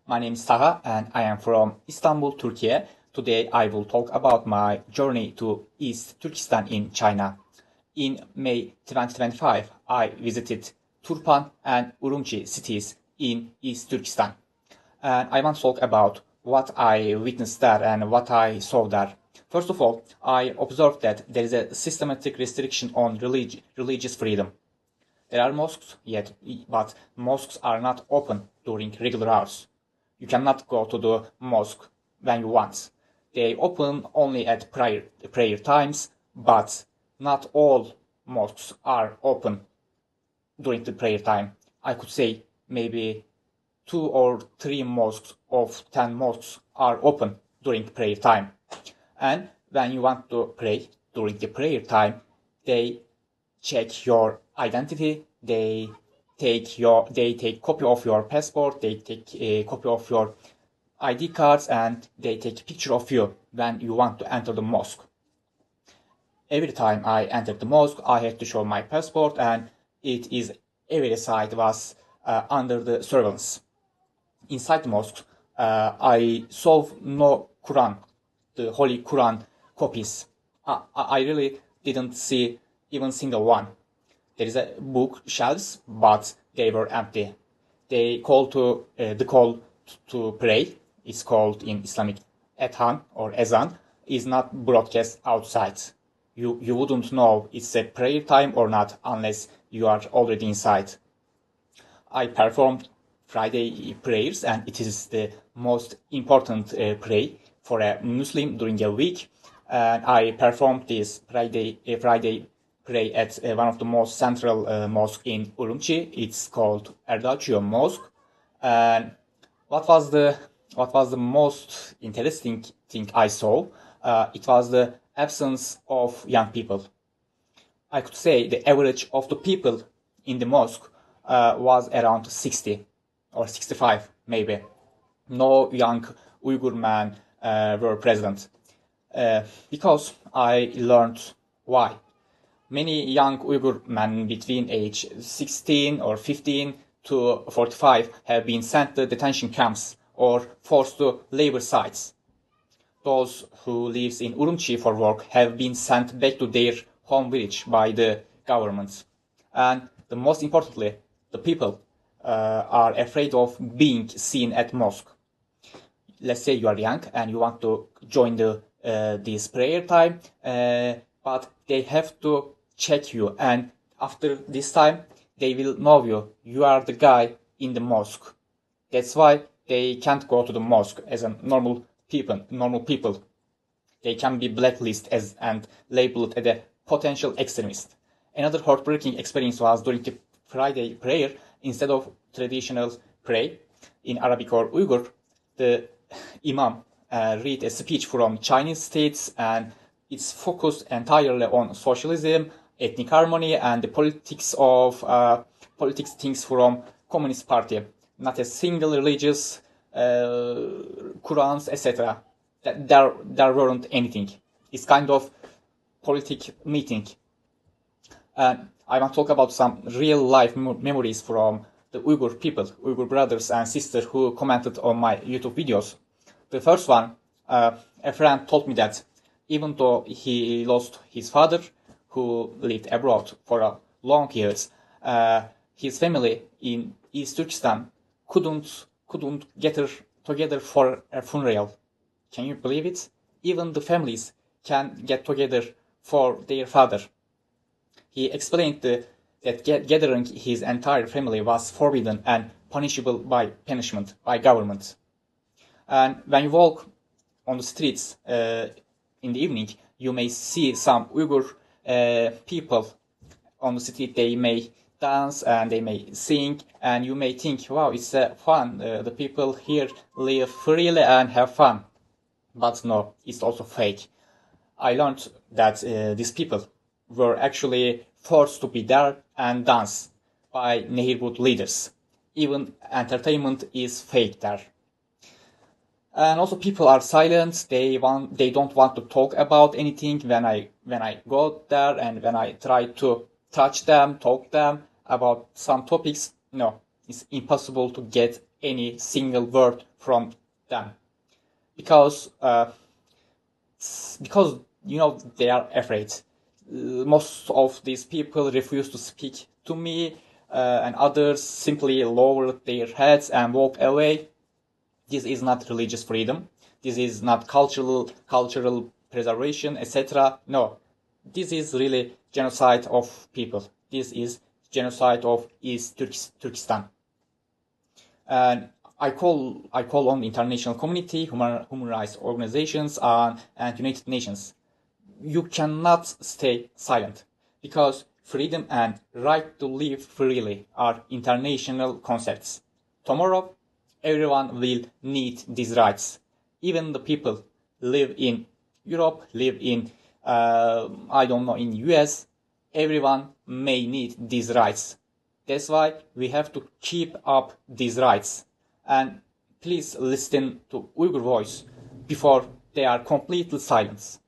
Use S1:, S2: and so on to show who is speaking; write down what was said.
S1: My name is Taha and I am from Istanbul, Turkey. Today I will talk about my journey to East Turkestan in China. In May 2025, I visited Turpan and Urumqi cities in East Turkestan. And I want to talk about what I witnessed there and what I saw there. First of all, I observed that there is a systematic restriction on religious freedom. There are mosques, yet, but mosques are not open during regular hours. You cannot go to the mosque when you want. They open only at prayer times, but not all mosques are open during the prayer time. I could say maybe 2 or 3 mosques of 10 mosques are open during prayer time. And when you want to pray during the prayer time, they check your identity, they take copy of your passport, they take a copy of your ID cards, and they take a picture of you when you want to enter the mosque. Every time I entered the mosque, I had to show my passport, and every side was under the surveillance. Inside the mosque, I saw no Quran, the Holy Quran copies. I really didn't see even single one. There is a book shelves, but they were empty. The call to pray, is called in Islamic Ethan or Ezan, is not broadcast outside. You wouldn't know it's a prayer time or not unless you are already inside. I performed Friday prayers, and it is the most important prayer for a Muslim during a week. And I performed this Friday pray at one of the most central mosques in Urumqi. It's called Erdalçıyor Mosque. And what was the most interesting thing I saw? It was the absence of young people. I could say the average of the people in the mosque was around 60 or 65 maybe. No young Uyghur men were present. Because I learned why. Many young Uyghur men between age 16 or 15 to 45 have been sent to detention camps or forced to labor sites. Those who live in Urumqi for work have been sent back to their home village by the government. And the most importantly, the people are afraid of being seen at mosque. Let's say you are young and you want to join this prayer time, but they have to check you, and after this time they will know you are the guy in the mosque. That's why they can't go to the mosque as a normal people. They can be blacklisted and labeled as a potential extremist. Another heartbreaking experience was during the Friday prayer. Instead of traditional prayer in Arabic or Uyghur, the imam read a speech from Chinese states, and it's focused entirely on socialism, ethnic harmony, and the politics things from Communist Party. Not a single religious Qurans, etc. There weren't anything. It's kind of politic meeting. And I want to talk about some real life memories from the Uyghur people, Uyghur brothers and sisters who commented on my YouTube videos. The first one, a friend told me that even though he lost his father, who lived abroad for long years, his family in East Turkestan couldn't gather together for a funeral. Can you believe it? Even the families can get together for their father. He explained that gathering his entire family was forbidden and punishable by government. And when you walk on the streets in the evening, you may see some Uyghur people on the street. They may dance and they may sing, and you may think, wow, it's fun. The people here live freely and have fun. But no, it's also fake. I learned that these people were actually forced to be there and dance by neighborhood leaders. Even entertainment is fake there. And also people are silent. They don't want to talk about anything when I go there, and when I try to touch them, talk them about some topics. No, it's impossible to get any single word from them, because they are afraid. Most of these people refuse to speak to me, and others simply lower their heads and walk away. This is not religious freedom. This is not cultural preservation, etc. No, this is really genocide of people. This is genocide of East Turkestan. And I call on the international community, human rights organizations, and United Nations. You cannot stay silent, because freedom and right to live freely are international concepts. Tomorrow, everyone will need these rights. Even the people live in Europe, live in in US. Everyone may need these rights. That's why we have to keep up these rights. And please listen to Uyghur voice before they are completely silenced.